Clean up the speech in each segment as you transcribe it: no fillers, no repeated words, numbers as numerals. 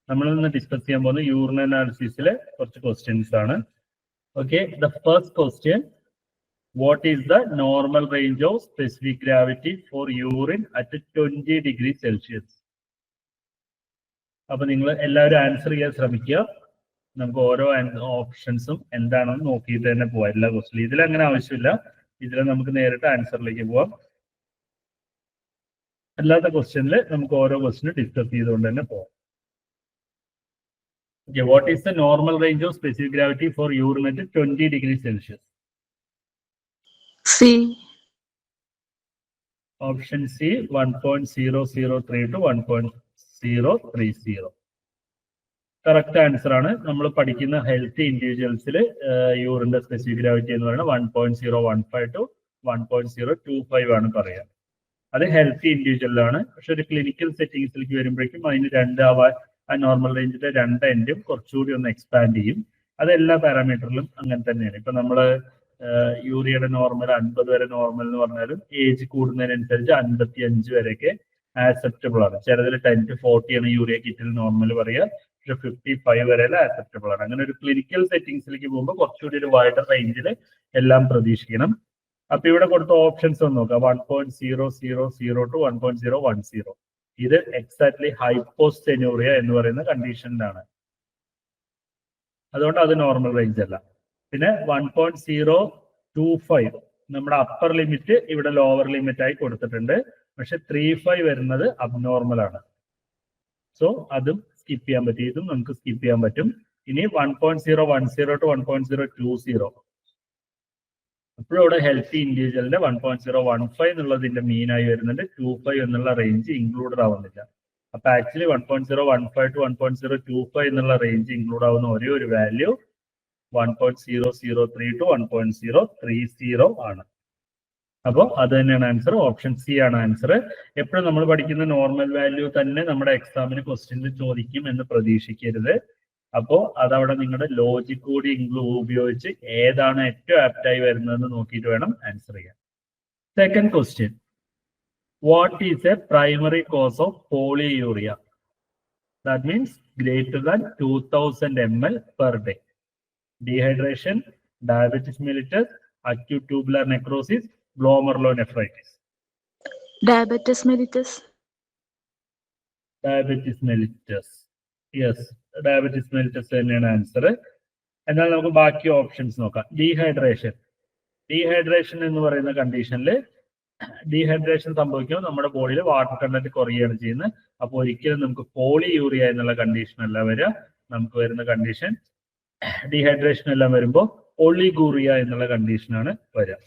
നമ്മളിന്ന് ഡിസ്കസ് ചെയ്യാൻ പോകുന്ന യൂറിൻ അനാലിസിസിലെ കുറച്ച് ക്വസ്റ്റ്യൻസ് ആണ്. Okay, the first question, what is the normal range of specific gravity for urine at 20 degree Celsius? അപ്പൊ നിങ്ങൾ എല്ലാവരും ആൻസർ ചെയ്യാൻ ശ്രമിക്കുക. നമുക്ക് ഓരോ ഓപ്ഷൻസും എന്താണെന്ന് നോക്കിയിട്ട് തന്നെ പോവാം. എല്ലാ ക്വസ്റ്റ്യനും ഇതിൽ അങ്ങനെ ആവശ്യമില്ല, ഇതിൽ നമുക്ക് നേരിട്ട് ആൻസറിലേക്ക് പോവാം. അല്ലാത്ത ക്വസ്റ്റ്യനിൽ നമുക്ക് ഓരോ ക്വസ്റ്റ്യനും ഡിസ്കസ് ചെയ്തുകൊണ്ട് തന്നെ പോവാം. Okay, what is the normal range of specific gravity for urine at 20 degrees Celsius? C. Option C, 1.003 to 1.030. Correct answer ആണ്. നമ്മൾ പഠിക്കുന്ന ഹെൽത്തി ഇൻഡിവിജ്വൽസിൽ യൂറിന്റെ സ്പെസിഫിക് ഗ്രാവിറ്റി എന്ന് പറയുന്നത് 1.015 to 1.025 ആണ് പറയാം. അത് ഹെൽത്തി ഇൻഡിവിജ്വലാണ്. പക്ഷെ ഒരു ക്ലിനിക്കൽ സെറ്റിംഗ്സിലേക്ക് വരുമ്പോഴേക്കും അതിന് ആ നോർമൽ റേഞ്ചിന്റെ രണ്ട് എൻഡും കുറച്ചുകൂടി ഒന്ന് എക്സ്പാൻഡ് ചെയ്യും. അത് എല്ലാ പാരാമീറ്ററിലും അങ്ങനെ തന്നെയാണ്. ഇപ്പൊ നമ്മള് യൂറിയയുടെ നോർമൽ 50 വരെ നോർമൽ എന്ന് പറഞ്ഞാലും ഏജ് കൂടുന്നതിനനുസരിച്ച് 55 വരെയൊക്കെ ആക്സെപ്റ്റബിൾ ആണ്. ചിലതിൽ 10 to 40 ആണ് യൂറിയ കിറ്റിൽ നോർമൽ പറയുക, പക്ഷെ 55 വരെ ആക്സെപ്റ്റബിൾ ആണ്. അങ്ങനെ ഒരു ക്ലിനിക്കൽ സെറ്റിംഗ്സിലേക്ക് പോകുമ്പോൾ കുറച്ചുകൂടി ഒരു വൈഡർ റേഞ്ചിൽ എല്ലാം പ്രതീക്ഷിക്കണം. അപ്പൊ ഇവിടെ കൊടുത്ത ഓപ്ഷൻസ് ഒന്ന് നോക്കാം. 1.000 to 1.010. ഇത് എക്സാക്ട്ലി ഹൈപ്പോസ്റ്റെനൂറിയ എന്ന് പറയുന്ന കണ്ടീഷനിലാണ്. അതുകൊണ്ട് അത് നോർമൽ റേഞ്ച് അല്ല. പിന്നെ 1.025 നമ്മുടെ അപ്പർ ലിമിറ്റ് ഇവിടെ ലോവർ ലിമിറ്റ് ആയി കൊടുത്തിട്ടുണ്ട്. പക്ഷെ 35 വരുന്നത് അബ്നോർമൽ ആണ്. സോ അതും സ്കിപ്പ് ചെയ്യാൻ പറ്റും, ഇതും നമുക്ക് സ്കിപ്പ് ചെയ്യാൻ പറ്റും. ഇനി 1.010 to 1.020. അപ്പോഴും ഇവിടെ ഹെൽത്തി ഇൻഡിവിജ്വലിന്റെ 1.015 എന്നുള്ളതിന്റെ മീൻ ആയി വരുന്നുണ്ട്. 25 എന്നുള്ള റേഞ്ച് ഇൻക്ലൂഡഡ് ആവുന്നില്ല. അപ്പൊ ആക്ച്വലി 1.015 to 1.025 എന്നുള്ള റേഞ്ച് ഇൻക്ലൂഡ് ആവുന്ന ഒരേ ഒരു വാല്യൂ 1.003 to 1.030 ആണ്. അപ്പോൾ അത് തന്നെയാണ് ആൻസർ. ഓപ്ഷൻ സി ആണ് ആൻസർ. എപ്പോഴും നമ്മൾ പഠിക്കുന്ന നോർമൽ വാല്യൂ തന്നെ നമ്മുടെ എക്സാമിന് ക്വസ്റ്റ്യനിൽ ചോദിക്കും എന്ന് പ്രതീക്ഷിക്കരുത്. അപ്പോൾ അതവിടെ നിങ്ങളുടെ ലോജിക് കൂടി ഉപയോഗിച്ച് ഏതാണ് ഏറ്റവും ആപ്റ്റായി വരുന്നതെന്ന് നോക്കിയിട്ട് വേണം ആൻസർ ചെയ്യാൻ. Second question, what is A primary cause of polyurea? That means greater than 2000 ml per day. Dehydration, diabetes mellitus, acute tubular necrosis, glomerulonephritis. Diabetes mellitus. Diabetes mellitus. Yes, diabetes mellitus തന്നെയാണ് answer. എന്നാൽ നമുക്ക് ബാക്കി options നോക്കാം. Dehydration എന്ന് പറയുന്ന കണ്ടീഷനിൽ dehydration സംഭവിക്കുമ്പോൾ നമ്മുടെ ബോഡിയിൽ വാട്ടർ കണ്ടന്റ് കുറയുകയാണ് ചെയ്യുന്നത്. അപ്പോൾ ഒരിക്കലും നമുക്ക് പോളിയൂറിയ എന്നുള്ള കണ്ടീഷൻ അല്ല വരിക. നമുക്ക് വരുന്ന കണ്ടീഷൻ ഡീഹൈഡ്രേഷൻ എല്ലാം വരുമ്പോൾ ഒളിഗൂറിയ എന്നുള്ള കണ്ടീഷനാണ് വരിക.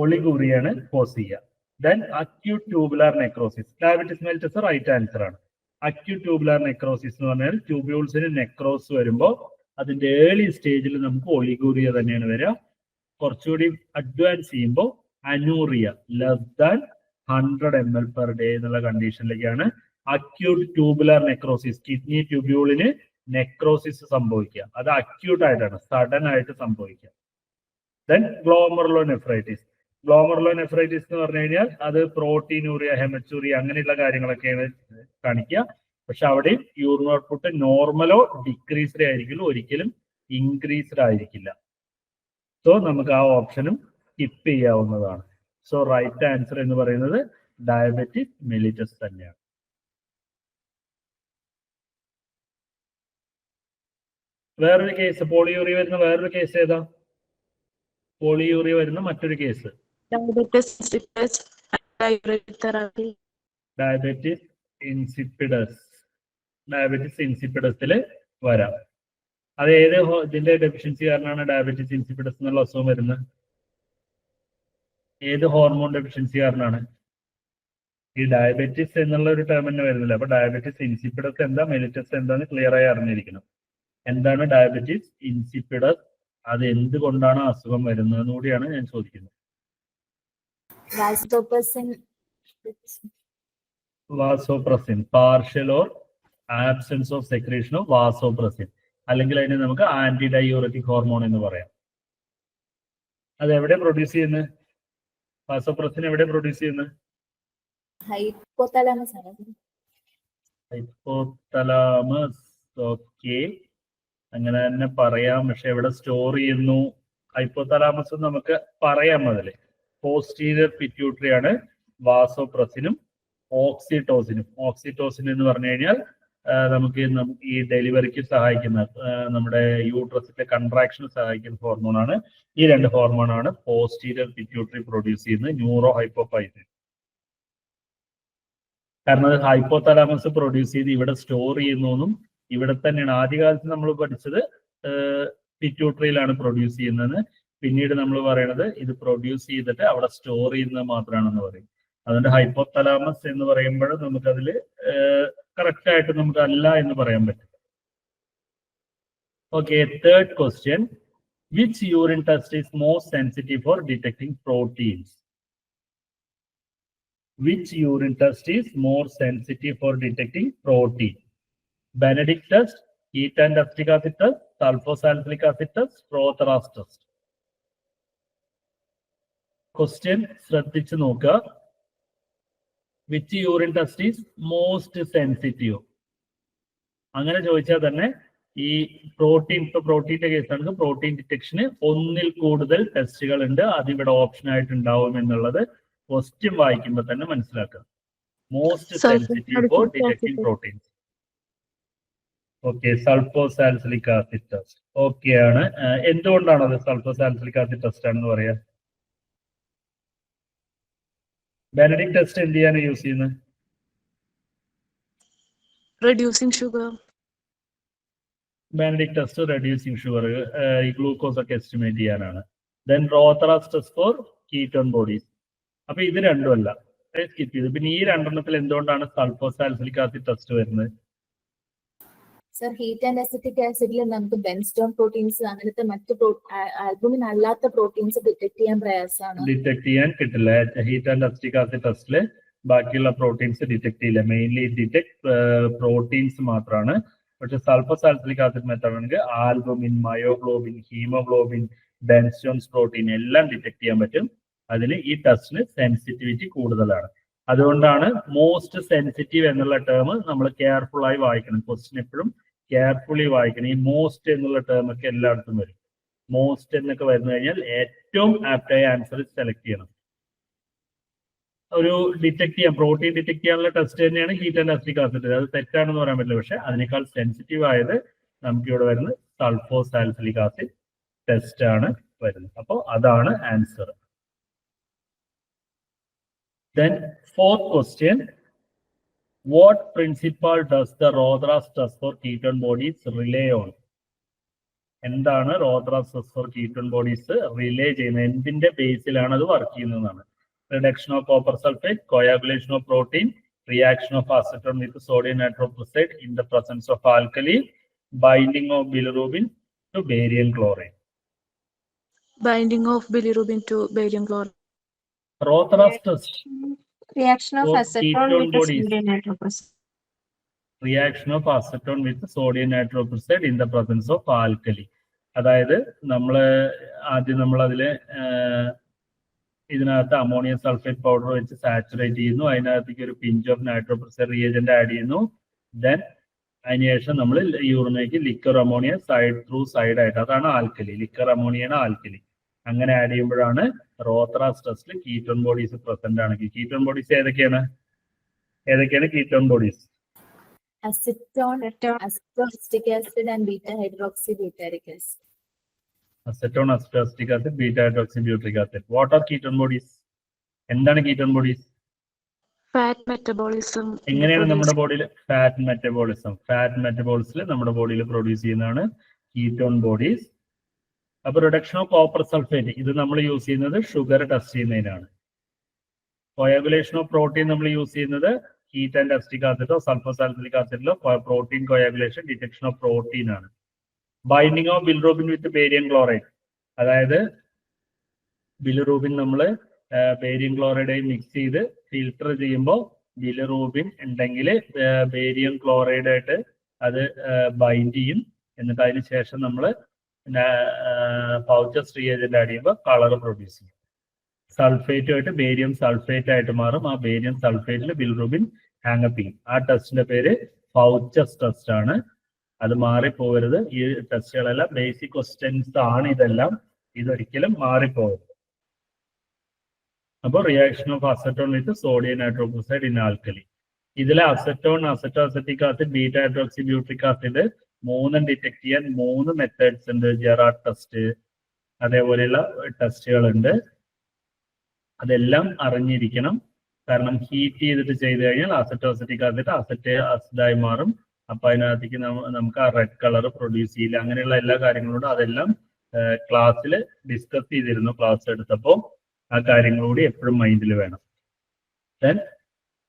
ഒളിഗൂറിയാണ് കോസ് ചെയ്യുക. Then acute tubular necrosis. Diabetes mellitus right answer ആണ്. അക്യൂട്ട് ട്യൂബുലർ നെക്രോസിസ് എന്ന് പറഞ്ഞാൽ ട്യൂബ്യൂൾസിന് നെക്രോസ് വരുമ്പോൾ അതിന്റെ ഏർലി സ്റ്റേജിൽ നമുക്ക് ഒളിഗൂറിയ തന്നെയാണ് വരിക. കുറച്ചുകൂടി അഡ്വാൻസ് ചെയ്യുമ്പോൾ anuria, less than 100 ml per day എന്നുള്ള കണ്ടീഷനിലേക്കാണ് അക്യൂട്ട് ട്യൂബുലർ നെക്രോസിസ്. കിഡ്നി ട്യൂബ്യൂളിന് നെക്രോസിസ് സംഭവിക്കുക, അത് അക്യൂട്ട് ആയിട്ടാണ്, സഡൻ ആയിട്ട് സംഭവിക്കുക. Then glomerulonephritis. ഗ്ലോമെറുലോനെഫ്രൈറ്റിസ് എന്ന് പറഞ്ഞു കഴിഞ്ഞാൽ അത് പ്രോട്ടീനൂറിയ, ഹെമച്ചൂറിയ അങ്ങനെയുള്ള കാര്യങ്ങളൊക്കെയാണ് കാണിക്കുക. പക്ഷെ അവിടെ യൂറിൻ ഔട്ട്പുട്ട് നോർമലോ ഡിക്രീസ്ഡ് ആയിരിക്കില്ല, ഒരിക്കലും ഇൻക്രീസ്ഡ് ആയിരിക്കില്ല. സോ നമുക്ക് ആ ഓപ്ഷനും സ്കിപ്പ് ചെയ്യാവുന്നതാണ്. സോ റൈറ്റ് ആൻസർ എന്ന് പറയുന്നത് ഡയബറ്റിസ് മെലിറ്റസ് തന്നെയാണ്. വേറൊരു കേസ്, പോളിയൂറിയ വരുന്ന വേറൊരു കേസ് ഏതാ? പോളിയൂറിയ വരുന്ന മറ്റൊരു കേസ് ഡയബറ്റിസ് ഇൻസിപ്പിഡസ്. ഡയബറ്റിസ് ഇൻസിപ്പിഡസില് വരാം. അത് ഏത് ഇതിന്റെ ഡെഫിഷ്യൻസി കാരണമാണ് ഡയബറ്റിസ് ഇൻസിപ്പിഡസ് എന്നുള്ള അസുഖം വരുന്നത്? ഏത് ഹോർമോൺ ഡെഫിഷ്യൻസി കാരണമാണ്? ഈ ഡയബറ്റിസ് എന്നുള്ള ഒരു ടേം തന്നെ വരുന്നില്ല. അപ്പൊ ഡയബറ്റിസ് ഇൻസിപ്പിഡസ് എന്താ, മെലിറ്റസ് എന്താന്ന് ക്ലിയർ ആയി അറിഞ്ഞിരിക്കണം. എന്താണ് ഡയബറ്റിസ് ഇൻസിപ്പിഡസ്, അത് എന്തുകൊണ്ടാണ് അസുഖം വരുന്നതെന്ന് കൂടിയാണ് ഞാൻ ചോദിക്കുന്നത്. Vasopressin, partial or absence of secretion of vasopressin, അല്ലെങ്കിൽ അതിനെ നമുക്ക് ആന്റി ഡയൂററ്റിക് ഹോർമോൺ എന്ന് പറയാം. അത് എവിടെ പ്രൊഡ്യൂസ് ചെയ്യുന്നത്? വാസോപ്രസിൻ എവിടെ പ്രൊഡ്യൂസ് ചെയ്യുന്നത്? ഹൈപ്പോതലാമസ് ആണ്. ഹൈപ്പോതലാമസ്. ഓക്കെ, അങ്ങനെ തന്നെ പറയാം. പക്ഷെ എവിടെ സ്റ്റോർ ചെയ്യുന്നു? ഹൈപ്പോതലാമസ് നമുക്ക് പറയാം. അതില് പോസ്റ്റീരിയർ പിറ്റ്യൂട്ടറി ആണ് വാസോപ്രസിനും ഓക്സിറ്റോസിനും. ഓക്സിറ്റോസിൻ എന്ന് പറഞ്ഞു കഴിഞ്ഞാൽ നമുക്ക് ഈ ഡെലിവറിക്ക് സഹായിക്കുന്ന നമ്മുടെ യൂട്രസിന്റെ കൺട്രാക്ഷന് സഹായിക്കുന്ന ഹോർമോണാണ്. ഈ രണ്ട് ഹോർമോണാണ് പോസ്റ്റീരിയർ പിറ്റ്യൂട്ടറി പ്രൊഡ്യൂസ് ചെയ്യുന്നത്, ന്യൂറോ ഹൈപ്പോഫൈസിൻ. കാരണം അത് ഹൈപ്പോതലാമസ് പ്രൊഡ്യൂസ് ചെയ്ത് ഇവിടെ സ്റ്റോർ ചെയ്യുന്നതും ഇവിടെ തന്നെയാണ്. ആദ്യകാലത്ത് നമ്മൾ പഠിച്ചത് പിറ്റ്യൂട്ടറിയിലാണ് പ്രൊഡ്യൂസ് ചെയ്യുന്നത്. പിന്നീട് നമ്മൾ പറയണത് ഇത് പ്രൊഡ്യൂസ് ചെയ്തിട്ട് അവിടെ സ്റ്റോർ ചെയ്യുന്നത് മാത്രമാണെന്ന് പറയും. അതുകൊണ്ട് ഹൈപ്പോതലാമസ് എന്ന് പറയുമ്പോൾ നമുക്കതിൽ കറക്റ്റ് ആയിട്ട് നമുക്ക് അല്ല എന്ന് പറയാൻ പറ്റും. Okay, third question. Which urine test is most sensitive for detecting proteins? Which urine test is more sensitive for detecting protein? Benedict test, heat and acetic acid test, sulfosalicic acid test, Rothera's test. Question ശ്രദ്ധിച്ചു നോക്കുക. Which urine test is most sensitive? അങ്ങനെ ചോദിച്ചാൽ തന്നെ ഈ പ്രോട്ടീന്റെ കേസാണെങ്കിൽ protein ഡിറ്റക്ഷന് ഒന്നിൽ കൂടുതൽ ടെസ്റ്റുകൾ ഉണ്ട്. അതിവിടെ ഓപ്ഷൻ ആയിട്ട് ഉണ്ടാവും എന്നുള്ളത് ക്വസ്റ്റ്യൻ വായിക്കുമ്പോൾ തന്നെ മനസ്സിലാക്കുക. Most sensitive for detecting proteins. Okay, sulphosalicylic acid test okay ആണ്. എന്തുകൊണ്ടാണ് അത് സൾഫോസാലിസിലിക് ആസിഡ് ടെസ്റ്റ് ആണെന്ന് പറയാ? ബെനഡിക്ട് ടെസ്റ്റ് എന്ത് ചെയ്യാനാണ് യൂസ് ചെയ്യുന്നത്? Reducing sugar. Benedict test reducing sugar, ഈ ഗ്ലൂക്കോസ് ഒക്കെ എസ്റ്റിമേറ്റ് ചെയ്യാനാണ്. Then Rothera's test for ketone bodies. അപ്പൊ ഇത് രണ്ടുമല്ല, സ്കിപ്പ് ചെയ്തു. പിന്നെ ഈ രണ്ടെണ്ണത്തിൽ എന്തുകൊണ്ടാണ് സൾഫോസാലിസിലിക് ആസിഡ് ടെസ്റ്റ് വരുന്നത്? സർ, ഹീറ്റ് ആൻഡ് അസിറ്റിക് ആസിഡിൽ നമുക്ക് ബെൻസ്റ്റോൺ പ്രോട്ടീൻസ് അങ്ങനത്തെ മറ്റ് ആൽബുമിൻ അല്ലാത്ത പ്രോട്ടീൻസ് ഡിറ്റക്ട് ചെയ്യാൻ പ്രയാസമാണ്. ഡിറ്റക്ട് ചെയ്യാൻ കിട്ടില്ല. ഹീറ്റ് ആൻഡ് അസിറ്റിക് ആസിഡ് ടെസ്റ്റില് ബാക്കിയുള്ള പ്രോട്ടീൻസ് ഡിറ്റക്ട് ചെയ്യില്ല. മെയിൻലി ഡിറ്റക്ട് പ്രോട്ടീൻസ് മാത്രമാണ്. പക്ഷെ സൾഫോസാലിസിലിക് ആസിഡ് മെത്തേഡ് ആണെങ്കിൽ ആൽബുമിൻ, മയോഗ്ലോബിൻ, ഹീമോഗ്ലോബിൻ, ബെൻസ്റ്റോൺസ് പ്രോട്ടീൻ എല്ലാം ഡിറ്റക്ട് ചെയ്യാൻ പറ്റും. അതിൽ ഈ ടെസ്റ്റിന് സെൻസിറ്റിവിറ്റി കൂടുതലാണ്. അതുകൊണ്ടാണ് മോസ്റ്റ് സെൻസിറ്റീവ് എന്നുള്ള ടേം നമ്മൾ കെയർഫുൾ ആയി വായിക്കണം. ക്വസ്റ്റ്യൻ എപ്പോഴും കെയർഫുള്ളി വായിക്കണം. ഈ മോസ്റ്റ് എന്നുള്ള ടേം ഒക്കെ എല്ലായിടത്തും വരും. മോസ്റ്റ് എന്നൊക്കെ വരുന്നു കഴിഞ്ഞാൽ ഏറ്റവും ആപ്റ്റായ ആൻസർ സെലക്ട് ചെയ്യണം. ഒരു ഡിറ്റക്ട് ചെയ്യാൻ, പ്രോട്ടീൻ ഡിറ്റക്ട് ചെയ്യാനുള്ള ടെസ്റ്റ് തന്നെയാണ് ഹീറ്റ് ആൻഡ് അസിറ്റിക് ആസിഡ്. അത് തെറ്റാണെന്ന് പറയാൻ പറ്റില്ല. പക്ഷെ അതിനേക്കാൾ സെൻസിറ്റീവ് ആയത് നമുക്ക് ഇവിടെ വരുന്നത് സൾഫോസാലിസിലിക് ആസിഡ് ടെസ്റ്റ് ആണ് വരുന്നത്. അപ്പോൾ അതാണ് answer. Then fourth question, what principle does the Rothera's test for ketone bodies rely on? എന്താണ് Rothera's test for ketone bodies rely ചെയ്യുന്നത്? എന്തിന്റെ ബേസിലാണ് അത് വർക്ക് ചെയ്യുന്നതാണ്? Reduction of copper sulphate, coagulation of protein, reaction of acetone with sodium nitrochloride in the presence of alkali, binding of bilirubin to barium chloride. Binding of bilirubin to barium chloride. Rothera's test. Reaction of for acetone ketone with bodies. sodium nitroprusside. Reaction of acetone with sodium nitroprusside in the presence of alkali. അതായത് ആദ്യം നമ്മൾ അതില് ഇതിനകത്ത് ammonium sulphate powder വെച്ച് saturate ചെയ്യുന്നു. അതിനകത്തേക്ക് ഒരു pinch of nitroprusside reagent add ചെയ്യുന്നു. ദെൻ അതിനുശേഷം നമ്മൾ യൂറിനേക്ക് ലിക്വർ അമോണിയ സൈഡ് ആയിട്ട്, അതാണ് ആൽക്കലി. ലിക്വർ അമോണിയാണ് ആൽക്കലി. അങ്ങനെ ആഡ് ചെയ്യുമ്പോഴാണ് റോത്തറാസ് ടെസ്റ്റിൽ കീറ്റോൺ ബോഡീസ് പ്രസന്റ് ആണെങ്കിൽ. കീറ്റോൺ ബോഡീസ് ഏതൊക്കെയാണ് ketone bodies? Acetone, acetone acid and beta hydroxy butyric acid. Acetone, acetoacetic acid, beta hydroxy butyric acid. What are ketone bodies? എന്താണ് ketone bodies? Fat metabolism. എങ്ങനെയാണ് നമ്മുടെ ബോഡിയിൽ fat മെറ്റബോളിസിൽ നമ്മുടെ ബോഡിയിൽ produce ചെയ്യുന്നതാണ് ketone bodies. അപ്പൊ reduction of copper sulphate ഇത് നമ്മൾ യൂസ് ചെയ്യുന്നത് ഷുഗർ ടെസ്റ്റ് ചെയ്യുന്നതിനാണ്. കോയാഗുലേഷൻ ഓഫ് പ്രോട്ടീൻ നമ്മൾ യൂസ് ചെയ്യുന്നത് ഹീറ്റ് ആൻഡ് അസിറ്റിക് ആസിഡോ സൾഫോസാലിസിലിക് ആസിഡിലോ protein coagulation detection of protein ആണ്. Binding of bilirubin with barium chloride, അതായത് ബിലിറൂബിൻ നമ്മൾ ബേരിയം ക്ലോറൈഡായി മിക്സ് ചെയ്ത് ഫിൽട്ടർ ചെയ്യുമ്പോൾ ബിലിറൂബിൻ ഉണ്ടെങ്കിൽ ബേരിയം ക്ലോറൈഡ് ആയിട്ട് അത് ബൈൻഡ് ചെയ്യും. എന്നിട്ട് അതിന് ശേഷം നമ്മൾ പൗച്ചസ് റിയേജന്റ് ആഡ് ചെയ്യുമ്പോൾ കളർ പ്രൊഡ്യൂസ് ചെയ്യും. സൾഫേറ്റുമായിട്ട് ബേരിയം സൾഫേറ്റ് ആയിട്ട് മാറും. ആ ബേരിയം സൾഫേറ്റിൽ ബിലിറൂബിൻ ഹാങ്ങപ്പ് ചെയ്യും. ആ ടെസ്റ്റിന്റെ പേര് പൗച്ചസ് ടെസ്റ്റ് ആണ്. അത് മാറിപ്പോകരുത്. ഈ ടെസ്റ്റുകളെല്ലാം ബേസിക് ക്വസ്റ്റ്യൻസ് ആണ്. ഇതെല്ലാം ഇതൊരിക്കലും മാറിപ്പോകരുത്. അപ്പോൾ reaction of acetone with sodium nitrochloride in alkali. ഇതിലെ acetone, acetoacetic acid, beta hydroxy butyric acid മൂന്നും ഡിറ്റക്ട് ചെയ്യാൻ 3 മെത്തേഡ്സ് ഉണ്ട്. ജെറാഡ് ടെസ്റ്റ്, അതേപോലെയുള്ള ടെസ്റ്റുകൾ ഉണ്ട്. അതെല്ലാം അറിഞ്ഞിരിക്കണം. കാരണം ഹീറ്റ് ചെയ്തിട്ട് ചെയ്ത് കഴിഞ്ഞാൽ അസറ്റോഅസറ്റിക് ആസിഡ് അസിഡായി മാറും. അപ്പൊ അതിനകത്തേക്ക് നമുക്ക് ആ റെഡ് കളർ പ്രൊഡ്യൂസ് ചെയ്യില്ല. അങ്ങനെയുള്ള എല്ലാ കാര്യങ്ങളോടും അതെല്ലാം ക്ലാസ്സിൽ ഡിസ്കസ് ചെയ്തിരുന്നു. ക്ലാസ് എടുത്തപ്പോൾ ആ കാര്യങ്ങളൂടി എപ്പോഴും മൈൻഡിൽ വേണം. Then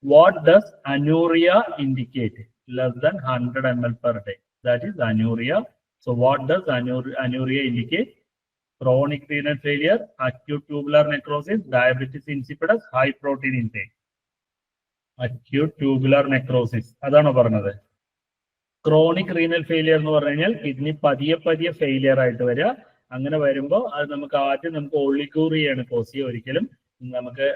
what does anuria indicate? Less than 100 ml per day. That is anuria. So what does anuria indicate? Chronic renal failure, acute tubular necrosis, diabetes insipidus, high protein intake. Acute tubular necrosis. അതാണോ പറഞ്ഞത്? Chronic renal failure എന്ന് പറഞ്ഞു കഴിഞ്ഞാൽ kidney പതിയെ failure ആയിട്ട് വരിക. അങ്ങനെ വരുമ്പോൾ അത് നമുക്ക് ആദ്യം ഒളിഗൂറിയാണ് കോസ് ചെയ്യുക. ഒരിക്കലും നമുക്ക്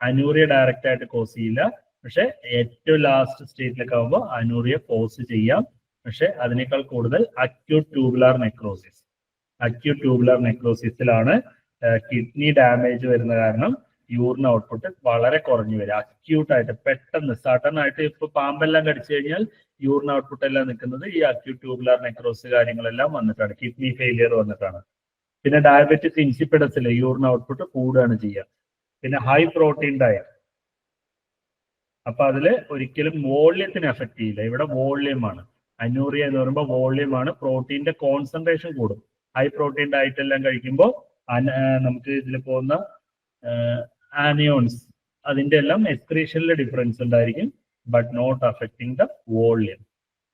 അനൂറിയ ഡയറക്റ്റ് ആയിട്ട് കോസ് ചെയ്യില്ല. പക്ഷെ ഏറ്റവും ലാസ്റ്റ് സ്റ്റേറ്റിലൊക്കെ ആകുമ്പോൾ അനൂറിയ കോസ് ചെയ്യാം. പക്ഷെ അതിനേക്കാൾ കൂടുതൽ acute tubular necrosis. Acute tubular നെക്രോസിസിലാണ് കിഡ്നി ഡാമേജ് വരുന്ന കാരണം യൂറിൻ ഔട്ട്പുട്ട് വളരെ കുറഞ്ഞു വരിക. അക്യൂട്ടായിട്ട് പെട്ടെന്ന് സഡൻ ആയിട്ട് ഇപ്പൊ പാമ്പെല്ലാം കടിച്ചു കഴിഞ്ഞാൽ യൂറിൻ ഔട്ട്പുട്ട് എല്ലാം നിൽക്കുന്നത് ഈ അക്യൂട്ട് ട്യൂബുലാർ നെക്രോസിസ് കാര്യങ്ങളെല്ലാം വന്നിട്ടാണ്, കിഡ്നി ഫെയിലിയർ വന്നിട്ടാണ്. പിന്നെ ഡയബറ്റിസ് ഇൻസിപ്പിഡസിൽ യൂറിൻ ഔട്ട്പുട്ട് കൂടുകയാണ് ചെയ്യുക. പിന്നെ ഹൈ പ്രോട്ടീൻ ഡയറ്റ്. അപ്പൊ അതില് ഒരിക്കലും വോള്യത്തിന് എഫക്ട് ചെയ്യില്ല. ഇവിടെ വോള്യമാണ്. അനൂറിയ എന്ന് പറയുമ്പോൾ വോള്യമാണ്. പ്രോട്ടീന്റെ കോൺസെൻട്രേഷൻ കൂടും. ഹൈ പ്രോട്ടീൻ ഡയറ്റ് എല്ലാം കഴിക്കുമ്പോൾ നമുക്ക് ഇതിൽ പോകുന്ന ആനിയോൺസ് അതിന്റെ എല്ലാം എക്സ്ക്രീഷനിൽ ഡിഫറൻസ് ഉണ്ടായിരിക്കും. But not affecting the volume.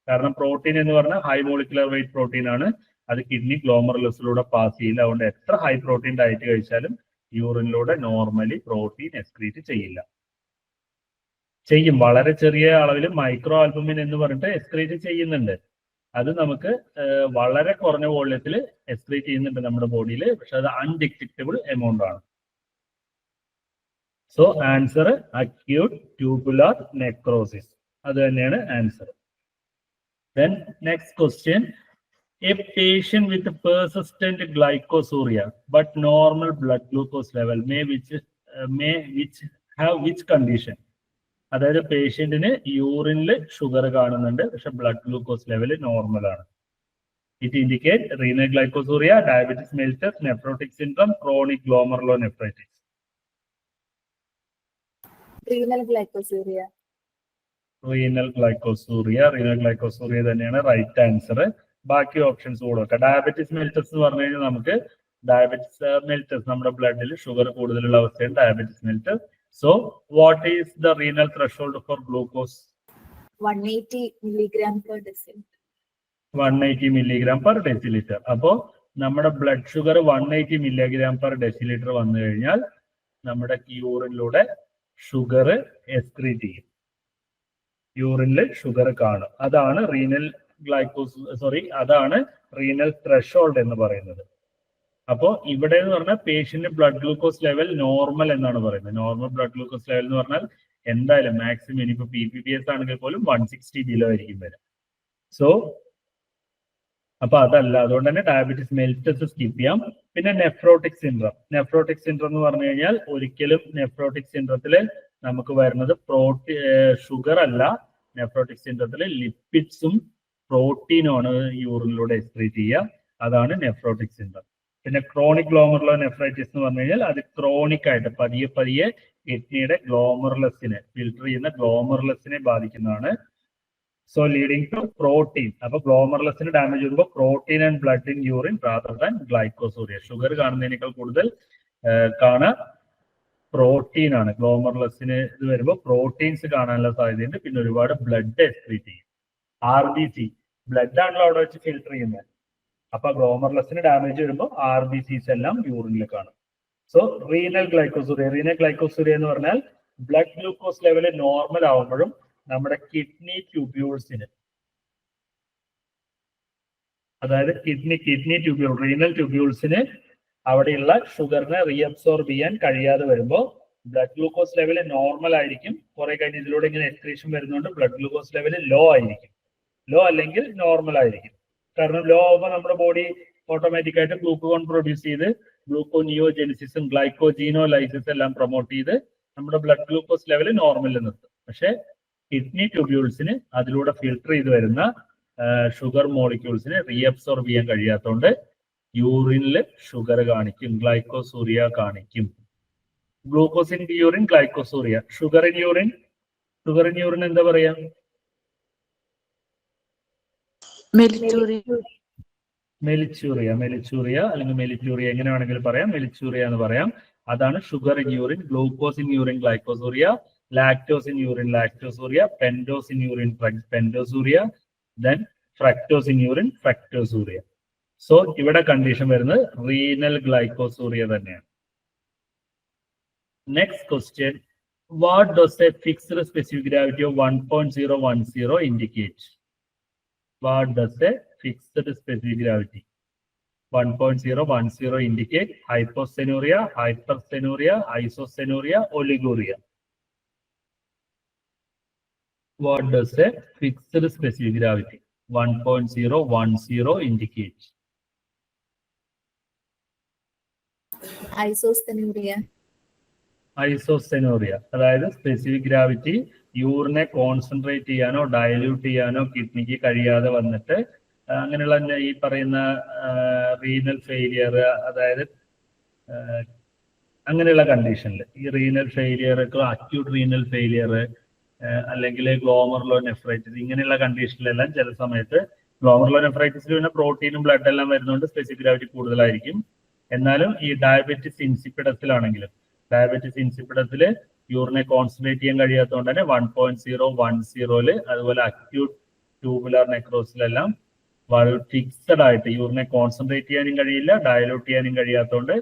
കാരണം പ്രോട്ടീൻ എന്ന് പറഞ്ഞാൽ ഹൈ മോളിക്കുലർ വെയിറ്റ് പ്രോട്ടീൻ ആണ്. അത് കിഡ്നി ഗ്ലോമറുലസിലൂടെ പാസ് ചെയ്യില്ല. അതുകൊണ്ട് എത്ര ഹൈ പ്രോട്ടീൻ ഡയറ്റ് കഴിച്ചാലും യൂറിനിലൂടെ നോർമലി പ്രോട്ടീൻ എക്സ്ക്രീറ്റ് ചെയ്യില്ല. ചെയ്യും, വളരെ ചെറിയ അളവിൽ മൈക്രോ ആൽബുമിൻ എന്ന് പറഞ്ഞിട്ട് എക്സ്ക്രീറ്റ് ചെയ്യുന്നുണ്ട്. അത് നമുക്ക് വളരെ കുറഞ്ഞ വോള്യത്തിൽ എക്സ്ക്രീറ്റ് ചെയ്യുന്നുണ്ട് നമ്മുടെ ബോഡിയിൽ. പക്ഷെ അത് അൺഡിറ്റക്റ്റബിൾ എമൗണ്ട് ആണ്. So answer acute tubular necrosis. അത് തന്നെയാണ് answer. Then next question. A patient with persistent glycosuria but normal blood glucose level may have which condition? അതായത് പേഷ്യന്റിന് യൂറിനിൽ ഷുഗർ കാണുന്നുണ്ട്, പക്ഷെ ബ്ലഡ് ഗ്ലൂക്കോസ് ലെവൽ നോർമൽ ആണ്. It indicate renal glycosuria, diabetes mellitus, nephrotic syndrome, chronic glomerulonephritis. Renal glycosuria. Renal glycosuria തന്നെയാണ് right answer. ബാക്കി options കൂടെ diabetes mellitus എന്ന് പറഞ്ഞു കഴിഞ്ഞാൽ നമുക്ക് ഡയബറ്റിസ് മെലിറ്റസ് നമ്മുടെ ബ്ലഡിൽ ഷുഗർ കൂടുതലുള്ള അവസ്ഥയാണ് diabetes mellitus. So, what is the renal threshold for glucose? 180 milligram per deciliter. 180 milligram per deciliter. അപ്പോൾ നമ്മുടെ blood sugar 180 milligram per deciliter വന്നു കഴിഞ്ഞാൽ നമ്മുടെ യൂറിനിലൂടെ ഷുഗർ എക്സ്ക്രീറ്റ് ചെയ്യും. യൂറിനിൽ ഷുഗർ കാണും. അതാണ് അതാണ് റീനൽ ത്രെഷോൾഡ് എന്ന് പറയുന്നത്. അപ്പോൾ ഇവിടെ എന്ന് പറഞ്ഞാൽ patient blood glucose level normal എന്നാണ് പറയുന്നത്. നോർമൽ ബ്ലഡ് ഗ്ലൂക്കോസ് ലെവൽ എന്ന് പറഞ്ഞാൽ എന്തായാലും മാക്സിമം ഇനിയിപ്പോൾ PPPS ആണെങ്കിൽ പോലും 160 ബിലോ ആയിരിക്കും വരിക. സോ അപ്പൊ അതല്ല, അതുകൊണ്ട് തന്നെ ഡയബറ്റിസ് മെലിറ്റസ് സ്കിപ്പ് ചെയ്യാം. പിന്നെ നെഫ്രോട്ടിക് സിൻഡ്രം എന്ന് പറഞ്ഞു കഴിഞ്ഞാൽ ഒരിക്കലും നെഫ്രോട്ടിക് സിൻഡ്രത്തിൽ നമുക്ക് വരുന്നത് ഷുഗർ അല്ല. നെഫ്രോട്ടിക് സിൻഡ്രത്തിൽ ലിപ്പിഡ്സും പ്രോട്ടീനും ആണ് യൂറിനിലൂടെ എക്സ്ക്രീറ്റ് ചെയ്യുക. അതാണ് നെഫ്രോട്ടിക് സിൻഡ്രം. പിന്നെ ക്രോണിക് ഗ്ലോമറുലോനെഫ്രൈറ്റിസ് എന്ന് പറഞ്ഞു കഴിഞ്ഞാൽ അത് ക്രോണിക് ആയിട്ട് പതിയെ കിഡ്നിയുടെ ഗ്ലോമറുലസിനെ ഫിൽട്ടർ ചെയ്യുന്ന ഗ്ലോമറുലസിനെ ബാധിക്കുന്നതാണ്. So leading to protein. അപ്പൊ ഗ്ലോമറുലസിന് ഡാമേജ് വരുമ്പോൾ protein and blood in urine rather than glycosuria. Sugar കാണുന്നതിനേക്കാൾ കൂടുതൽ പ്രോട്ടീൻ ആണ്. ഗ്ലോമറുലസിന് ഇത് വരുമ്പോൾ പ്രോട്ടീൻസ് കാണാനുള്ള സാധ്യതയുണ്ട്. പിന്നെ ഒരുപാട് ബ്ലഡ് എക്സ്ക്രീറ്റ് ചെയ്യും. RBC ബ്ലഡ് ആണല്ലോ അവിടെ വെച്ച് ഫിൽട്ടർ ചെയ്യുന്നത്. അപ്പൊ ഗ്ലോമറുലസിന് ഡാമേജ് വരുമ്പോൾ RBCs എല്ലാം യൂറിനിൽ കാണും. സോ റീനൽ ഗ്ലൈക്കോസൂറിയ എന്ന് പറഞ്ഞാൽ ബ്ലഡ് ഗ്ലൂക്കോസ് ലെവൽ നോർമൽ ആവുമ്പോഴും നമ്മുടെ കിഡ്നി ട്യൂബ്യൂൾസിന്, അതായത് റീനൽ ട്യൂബ്യൂൾസിന് അവിടെയുള്ള ഷുഗറിനെ റീഅബ്സോർബ് ചെയ്യാൻ കഴിയാതെ വരുമ്പോൾ ബ്ലഡ് ഗ്ലൂക്കോസ് ലെവൽ നോർമൽ ആയിരിക്കും. കുറെ കഴിഞ്ഞ് ഇതിലൂടെ ഇങ്ങനെ എക്സ്ക്രീഷൻ വരുന്നതുകൊണ്ട് ബ്ലഡ് ഗ്ലൂക്കോസ് ലെവൽ ലോ ആയിരിക്കും. ലോ അല്ലെങ്കിൽ നോർമൽ ആയിരിക്കും. കാരണം ലോ ആകുമ്പോൾ നമ്മുടെ ബോഡി ഓട്ടോമാറ്റിക് ആയിട്ട് ഗ്ലൂക്കോൺ പ്രൊഡ്യൂസ് ചെയ്ത് ഗ്ലൂക്കോനിയോജെനിസിസും ഗ്ലൈക്കോജീനോലൈസിസ് എല്ലാം പ്രൊമോട്ട് ചെയ്ത് നമ്മുടെ ബ്ലഡ് ഗ്ലൂക്കോസ് ലെവൽ നോർമലിൽ നിർത്തും. പക്ഷെ കിഡ്നി ട്യൂബ്യൂൾസിന് അതിലൂടെ ഫിൽട്ടർ ചെയ്ത് വരുന്ന ഷുഗർ മോളിക്യൂൾസിനെ റീഅബ്സോർബ് ചെയ്യാൻ കഴിയാത്തതുകൊണ്ട് യൂറിനിൽ ഷുഗർ കാണിക്കും, ഗ്ലൈക്കോസൂറിയ കാണിക്കും. Glucose in urine, glycosuria. Sugar in urine എന്താ പറയാ? മെലിച്ചൂറിയ അല്ലെങ്കിൽ മെലിറ്റൂറിയ എങ്ങനെ വേണമെങ്കിലും പറയാം. മെലിച്ചൂറിയ എന്ന് പറയാം. അതാണ് sugar in urine. Glucose in urine, glycosuria. Lactose in urine, lactosuria. Pentose in urine, pentosuria. Then fructose in urine, fructosuria. So ഇവിടെ കണ്ടീഷൻ വരുന്നത് റീനൽ ഗ്ലൈക്കോസൂറിയ തന്നെയാണ്. Next question, what does a fixed specific gravity of 1.010 indicate? What does a fixed specific gravity 1.010 indicate? Hypostenuria, hyperstenuria, isostenuria, oliguria. What does a fixed specific gravity 1.010 indicate? ഐസോസ്റ്റെനൂറിയ. അതായത് specific gravity യൂറിനെ concentrate ചെയ്യാനോ dilute ചെയ്യാനോ കിഡ്നിക്ക് കഴിയാതെ വന്നിട്ട് അങ്ങനെയുള്ള ഈ പറയുന്ന renal failure, അതായത് അങ്ങനെയുള്ള കണ്ടീഷനിൽ ഈ renal failure, acute renal failure അല്ലെങ്കിൽ ഗ്ലോമർലോനെഫ്രൈറ്റിസ് ഇങ്ങനെയുള്ള കണ്ടീഷനിലെല്ലാം ചില സമയത്ത് ഗ്ലോമർലോനെഫ്രൈറ്റിസിൽ പിന്നെ പ്രോട്ടീനും ബ്ലഡ് എല്ലാം വരുന്നതുകൊണ്ട് സ്പെസിഫിക് ഗ്രാവിറ്റി കൂടുതലായിരിക്കും. എന്നാലും ഈ ഡയബറ്റിസ് ഇൻസിപ്പിഡസിലാണെങ്കിലും ഡയബറ്റിസ് ഇൻസിപ്പിഡസിൽ യൂറിനെ കോൺസെൻട്രേറ്റ് ചെയ്യാൻ കഴിയാത്തതുകൊണ്ട് തന്നെ 1.010 അതുപോലെ അക്യൂട്ട് ട്യൂബുലാർ നെക്രോസിലെല്ലാം വളരെ ഫിക്സഡ് ആയിട്ട് യൂറിനെ കോൺസെൻട്രേറ്റ് ചെയ്യാനും കഴിയില്ല, ഡയലൂട്ട് ചെയ്യാനും കഴിയാത്തതുകൊണ്ട്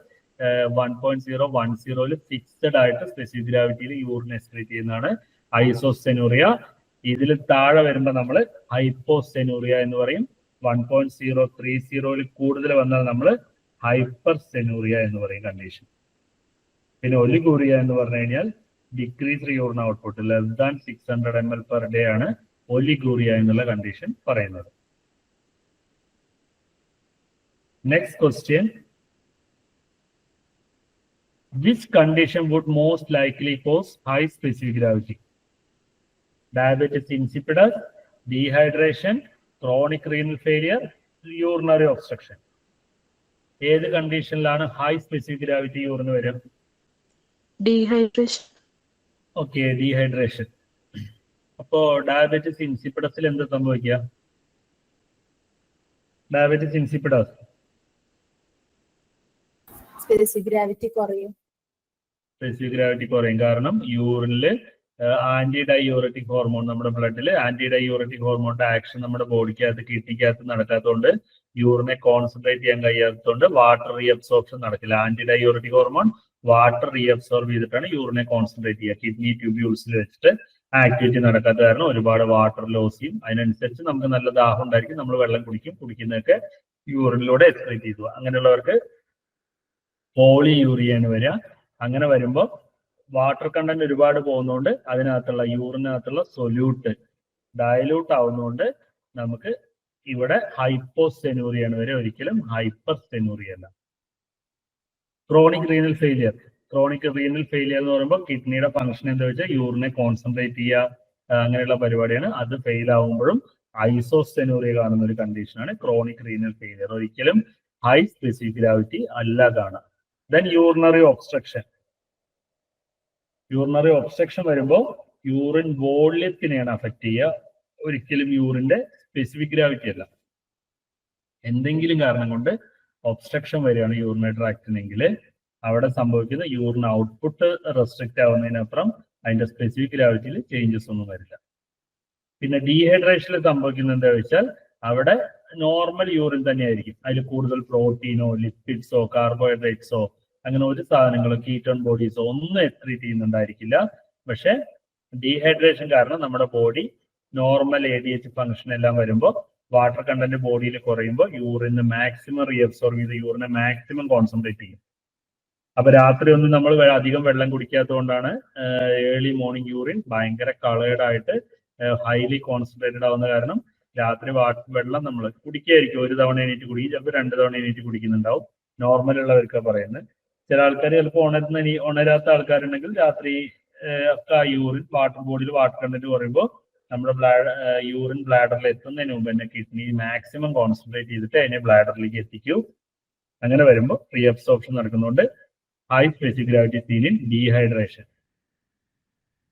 1.010 ഫിക്സഡ് ആയിട്ട് സ്പെസിഫിക് ഗ്രാവിറ്റിയിൽ യൂറിൻ എക്സ്ക്രീറ്റ് ചെയ്യുന്നതാണ് ഐസോസ്റ്റെനൂറിയ. ഇതിൽ താഴെ വരുമ്പോൾ നമ്മൾ ഹൈപ്പോസ്റ്റെനൂറിയ എന്ന് പറയും. 1.030 കൂടുതൽ വന്നാൽ നമ്മൾ ഹൈപ്പർസ്റ്റെനൂറിയ എന്ന് പറയും കണ്ടീഷൻ. പിന്നെ ഒലിഗൂറിയ എന്ന് പറഞ്ഞു കഴിഞ്ഞാൽ decrease urine output less than 600 ml per day ആണ് ഒലിഗൂറിയ എന്നുള്ള കണ്ടീഷൻ പറയുന്നത്. Next question, which condition would most likely cause high specific gravity? Diabetes insipidus, dehydration, chronic renal failure, urinary obstruction. ഏത് കണ്ടീഷനിലാണ് ഹൈ സ്പെസിഫിക് ഗ്രാവിറ്റി യൂറിന് വരും? Dehydration. Okay, dehydration. അപ്പോ diabetes ഇൻസിപ്പിഡസിൽ എന്ത് സംഭവിക്കുക? Diabetes insipidus specific gravity കുറയും. Specific gravity കുറയും. കാരണം യൂറിനില് anti diuretic hormone, നമ്മുടെ ബ്ലഡിൽ ആന്റി ഡൈയൂററ്റിക് ഹോർമോണിന്റെ ആക്ഷൻ നമ്മുടെ ബോഡിക്കകത്ത് കിഡ്നിക്കകത്ത് നടക്കാത്തതുകൊണ്ട് യൂറിനെ കോൺസെൻട്രേറ്റ് ചെയ്യാൻ കഴിയാത്തതുകൊണ്ട് വാട്ടർ റീഅബ്സോർപ്ഷൻ നടക്കില്ല. Anti diuretic hormone water reabsorb ചെയ്തിട്ടാണ് യൂറിനെ കോൺസെൻട്രേറ്റ് ചെയ്യുക. കിഡ്നി ട്യൂബ്യൂൾസിൽ വെച്ചിട്ട് ആക്ടിവിറ്റി നടക്കാത്ത കാരണം ഒരുപാട് വാട്ടർ ലോസ് ചെയ്യും. അതിനനുസരിച്ച് നമുക്ക് നല്ല ദാഹം ഉണ്ടായിരിക്കും, നമ്മൾ വെള്ളം കുടിക്കും. കുടിക്കുന്നതൊക്കെ യൂറിനിലൂടെ എക്സ്ക്രീറ്റ് ചെയ്തു. അങ്ങനെയുള്ളവർക്ക് പോളി യൂറിയാണ് വരിക. അങ്ങനെ വരുമ്പോൾ വാട്ടർ കണ്ടന്റ് ഒരുപാട് പോകുന്നതുകൊണ്ട് അതിനകത്തുള്ള യൂറിനകത്തുള്ള സൊല്യൂട്ട് ഡയലൂട്ട് ആവുന്നതുകൊണ്ട് നമുക്ക് ഇവിടെ ഹൈപ്പോസ്റ്റെനൂറിയാണ് വരിക, ഒരിക്കലും ഹൈപ്പർസ്റ്റെനൂറിയ അല്ല. Chronic renal failure. Chronic renal failure എന്ന് പറയുമ്പോൾ കിഡ്നിയുടെ ഫംഗ്ഷൻ എന്താ വെച്ചാൽ യൂറിനെ കോൺസെൻട്രേറ്റ് ചെയ്യുക, അങ്ങനെയുള്ള പരിപാടിയാണ്. അത് ഫെയിൽ ആവുമ്പോഴും ഐസോസ്റ്റെനൂറിയ കാണുന്ന ഒരു കണ്ടീഷനാണ് ക്രോണിക് റീനൽ ഫെയിലിയർ. ഒരിക്കലും ഹൈ സ്പെസിഫിക് ഗ്രാവിറ്റി അല്ല കാണുക. Then urinary obstruction. Urinary obstruction വരുമ്പോൾ യൂറിൻ വോള്യത്തിനെയാണ് അഫക്റ്റ് ചെയ്യുക, ഒരിക്കലും യൂറിന്റെ സ്പെസിഫിക് ഗ്രാവിറ്റി അല്ല. എന്തെങ്കിലും കാരണം കൊണ്ട് ഒബ്സ്ട്രക്ഷൻ വരികയാണ് യൂറിനറി ട്രാക്റ്റിനെങ്കിൽ അവിടെ സംഭവിക്കുന്ന യൂറിൻ ഔട്ട്പുട്ട് റെസ്ട്രിക്റ്റ് ആവുന്നതിനപ്പുറം അതിന്റെ സ്പെസിഫിക് ഗ്രാവിറ്റിയിൽ ചേഞ്ചസ് ഒന്നും വരില്ല. പിന്നെ ഡീഹൈഡ്രേഷനിൽ സംഭവിക്കുന്നത് എന്താ വെച്ചാൽ അവിടെ നോർമൽ യൂറിൻ തന്നെയായിരിക്കും, അതിൽ കൂടുതൽ പ്രോട്ടീനോ ലിപ്പിഡ്സോ കാർബോഹൈഡ്രേറ്റ്സോ അങ്ങനെ ഒരു സാധനങ്ങളോ കീറ്റോൺ ബോഡീസോ ഒന്നും എക്സ്ക്രീറ്റ് ചെയ്യുന്നുണ്ടായിരിക്കില്ല. പക്ഷെ ഡീഹൈഡ്രേഷൻ കാരണം നമ്മുടെ ബോഡി നോർമൽ ADH ഫംഗ്ഷൻ എല്ലാം വരുമ്പോൾ വാട്ടർ കണ്ടന്റ് ബോഡിയിൽ കുറയുമ്പോൾ യൂറിന് മാക്സിമം റീഅബ്സോർബ് ചെയ്ത് യൂറിനെ മാക്സിമം കോൺസെൻട്രേറ്റ് ചെയ്യും. അപ്പൊ രാത്രി ഒന്നും നമ്മൾ അധികം വെള്ളം കുടിക്കാത്തത് കൊണ്ടാണ് ഏർലി മോർണിംഗ് യൂറിൻ ഭയങ്കര കളേർഡ് ആയിട്ട് ഹൈലി കോൺസെൻട്രേറ്റഡ് ആവുന്ന കാരണം രാത്രി വെള്ളം നമ്മൾ കുടിക്കായിരിക്കും. ഒരു തവണ എണീറ്റ് കുടിക്കും, ചിലപ്പോൾ 2 തവണ എണീറ്റ് കുടിക്കുന്നുണ്ടാവും. നോർമൽ ഉള്ളവർക്ക് പറയുന്നത്. ചില ആൾക്കാർ ചിലപ്പോൾ ഉണരാത്ത ആൾക്കാരുണ്ടെങ്കിൽ രാത്രി ഒക്കെ യൂറിൻ ബോഡിയിൽ വാട്ടർ കണ്ടന്റ് പറയുമ്പോൾ നമ്മുടെ യൂറിൻ ബ്ലാഡറിൽ എത്തുന്നതിന് മുമ്പ് തന്നെ കിഡ്നി മാക്സിമം കോൺസെൻട്രേറ്റ് ചെയ്തിട്ട് അതിനെ ബ്ലാഡറിലേക്ക് എത്തിക്കൂ. അങ്ങനെ വരുമ്പോൾ റീ അബ്സോർപ്ഷൻ നടക്കുന്നുണ്ട്. High specific gravity scene in dehydration.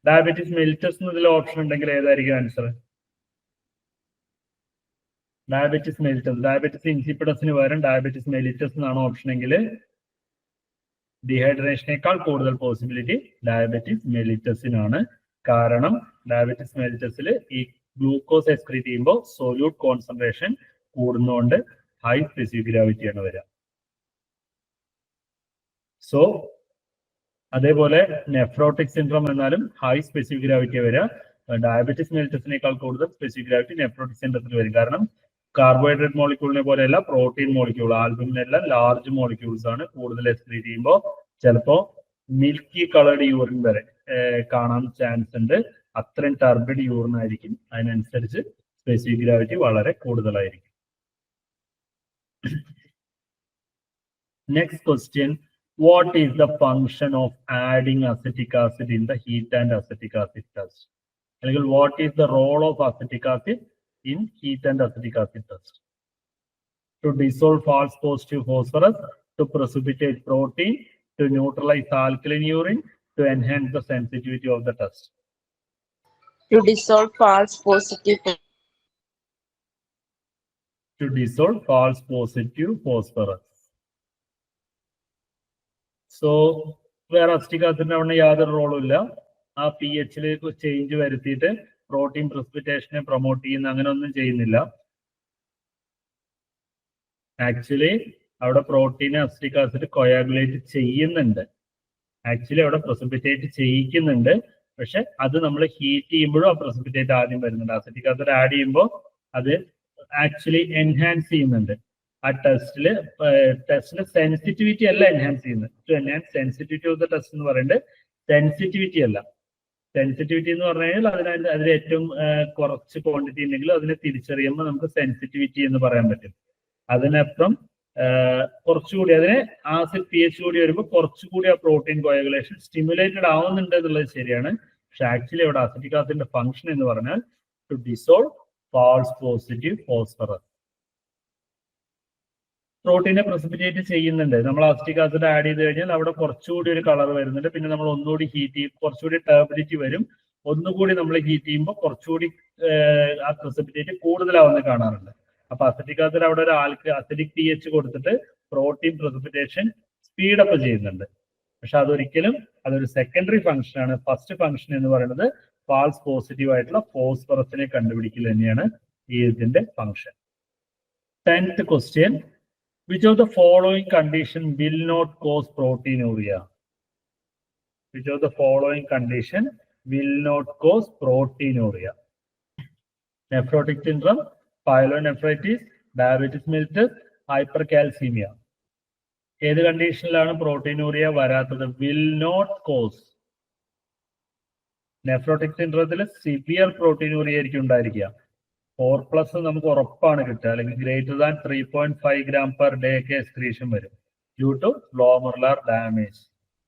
Diabetes mellitus എന്നതിൽ ഓപ്ഷൻ ഉണ്ടെങ്കിൽ ഏതായിരിക്കും ആൻസർ? Diabetes mellitus. ഡയബറ്റിസ് ഇൻസിപ്പിഡസിന് പകരം ഡയബറ്റിസ് മെലിറ്റസ് എന്നാണ് ഓപ്ഷൻ എങ്കിൽ ഡീഹൈഡ്രേഷനേക്കാൾ കൂടുതൽ പോസിബിലിറ്റി ഡയബറ്റിസ് മെലിറ്റസിനാണ്. കാരണം ഡയബറ്റിസ് മെലിറ്റസിൽ ഈ ഗ്ലൂക്കോസ് എക്സ്ക്രീറ്റ് ചെയ്യുമ്പോൾ സൊല്യൂട്ട് കോൺസെൻട്രേഷൻ കൂടുന്നതുകൊണ്ട് ഹൈ സ്പെസിഫിക് ഗ്രാവിറ്റിയാണ് വരിക. സോ അതേപോലെ നെഫ്രോട്ടിക് സിൻഡ്രോം എന്നാലും ഹൈ സ്പെസിഫിക് ഗ്രാവിറ്റി വരിക. ഡയബറ്റിസ് മെലിറ്റസിനേക്കാൾ കൂടുതൽ സ്പെസിഫിക് ഗ്രാവിറ്റി നെഫ്രോട്ടിക് സിൻഡ്രത്തിൽ വരും. കാരണം കാർബോഹൈഡ്രേറ്റ് മോളിക്യൂളിനെ പോലെയല്ല പ്രോട്ടീൻ മോളിക്യൂൾ, ആൽബുമിനെല്ലാം ലാർജ് മോളിക്യൂൾസ് ആണ്. കൂടുതൽ എക്സ്ക്രീറ്റ് ചെയ്യുമ്പോൾ ചിലപ്പോൾ മിൽക്കി കളേർഡ് യൂറിൻ വരെ കാണാൻ ചാൻസ് ഉണ്ട്. അത്രയും ടർബിഡ് യൂറിൻ ആയിരിക്കും. അതിനനുസരിച്ച് സ്പെസിഫിക് ഗ്രാവിറ്റി വളരെ കൂടുതലായിരിക്കും. Next question, what is the function of adding acetic acid in the heat and acetic acid test? അല്ലെങ്കിൽ what is the role of acetic acid in heat and acetic acid test? To dissolve false positive phosphorus, to precipitate protein, to neutralize alkaline urine, to enhance the sensitivity of the test. To dissolve false positive. To dissolve false positive phosphorus. So വേറെ acetic ആസിഡിന്റെ അവിടെ യാതൊരു റോളും ഇല്ല. ആ P എച്ചിലേക്ക് change വരുത്തിയിട്ട് protein പ്രസിപ്പിറ്റേഷനെ promote ചെയ്യുന്ന അങ്ങനെ ഒന്നും ചെയ്യുന്നില്ല. ആക്ച്വലി അവിടെ പ്രോട്ടീനെ അസിറ്റിക് ആസിഡ് കൊയാഗുലേറ്റ് ചെയ്യുന്നുണ്ട്. ആക്ച്വലി അവിടെ പ്രസിപ്പിറ്റേറ്റ് ചെയ്യിക്കുന്നുണ്ട്. പക്ഷെ അത് നമ്മൾ ഹീറ്റ് ചെയ്യുമ്പോഴും ആ പ്രസിപ്പിറ്റേറ്റ് ആദ്യം വരുന്നുണ്ട്. അസിറ്റിക് ആസിഡ് ആഡ് ചെയ്യുമ്പോൾ അത് ആക്ച്വലി എൻഹാൻസ് ചെയ്യുന്നുണ്ട്. ആ ടെസ്റ്റില് സെൻസിറ്റിവിറ്റി അല്ല എൻഹാൻസ് ചെയ്യുന്നത്. To enhance sensitivity of the test എന്ന് പറയുന്നത് സെൻസിറ്റിവിറ്റി അല്ല. സെൻസിറ്റിവിറ്റി എന്ന് പറഞ്ഞു കഴിഞ്ഞാൽ അതിൽ ഏറ്റവും കുറച്ച് ക്വാണ്ടിറ്റി ഉണ്ടെങ്കിലും അതിനെ തിരിച്ചറിയുമ്പോൾ നമുക്ക് സെൻസിറ്റിവിറ്റി എന്ന് പറയാൻ പറ്റും. അതിനപ്പുറം കുറച്ചുകൂടി അതിന് ആസിഡ് പി എച്ച് കൂടി വരുമ്പോൾ കുറച്ചുകൂടി ആ പ്രോട്ടീൻ കോയഗുലേഷൻ സ്റ്റിമുലേറ്റഡ് ആവുന്നുണ്ട് എന്നുള്ളത് ശരിയാണ്. പക്ഷെ ആക്ച്വലി അവിടെ അസിറ്റിക് ആസിഡിന്റെ ഫംഗ്ഷൻ എന്ന് പറഞ്ഞാൽ to dissolve false positive phosphorus. പ്രോട്ടീനെ പ്രസിപ്പിറ്റേറ്റ് ചെയ്യുന്നുണ്ട്. നമ്മൾ അസിറ്റിക് ആസിഡ് ആഡ് ചെയ്ത് കഴിഞ്ഞാൽ അവിടെ കുറച്ചുകൂടി ഒരു കളർ വരുന്നുണ്ട്. പിന്നെ നമ്മൾ ഒന്നുകൂടി ഹീറ്റ് ചെയ്യും, കുറച്ചുകൂടി ടർബിഡിറ്റി വരും. ഒന്നുകൂടി നമ്മൾ ഹീറ്റ് ചെയ്യുമ്പോൾ കുറച്ചുകൂടി ആ പ്രസിപ്പിറ്റേറ്റ് കൂടുതലാവുന്ന കാണാറുണ്ട്. അപ്പൊ അസിറ്റിക് ആസിഡ് അവിടെ ഒരു അസിഡിക് പി എച്ച് കൊടുത്തിട്ട് പ്രോട്ടീൻ പ്രസിപ്പിറ്റേഷൻ സ്പീഡപ്പ് ചെയ്യുന്നുണ്ട്. പക്ഷെ അതൊരു സെക്കൻഡറി ഫംഗ്ഷൻ ആണ്. ഫസ്റ്റ് ഫംഗ്ഷൻ എന്ന് പറയുന്നത് ഫാൾസ് പോസിറ്റീവ് ആയിട്ടുള്ള ഫോസ്ഫറസിനെ കണ്ടുപിടിക്കൽ തന്നെയാണ് ഇതിന്റെ function. 10th question, which of the following condition will not cause proteinuria? Which of the following condition will not cause proteinuria? Nephrotic syndrome, pyelonephritis, diabetes mellitus, hypercalcemia. ഏത് കണ്ടീഷനിലാണ് proteinuria വരാത്തത്? Will not cause. Nephrotic സിൻഡ്രോത്തിൽ severe proteinuria ആയിരിക്കും ഉണ്ടായിരിക്കുക. 4+ നമുക്ക് ഉറപ്പാണ് കിട്ടുക. അല്ലെങ്കിൽ greater than 3.5 gram per day ഒക്കെ എക്സ്ക്രീഷൻ വരും ഡ്യൂ ടു ഗ്ലോമറുലാർ ഡാമേജ്.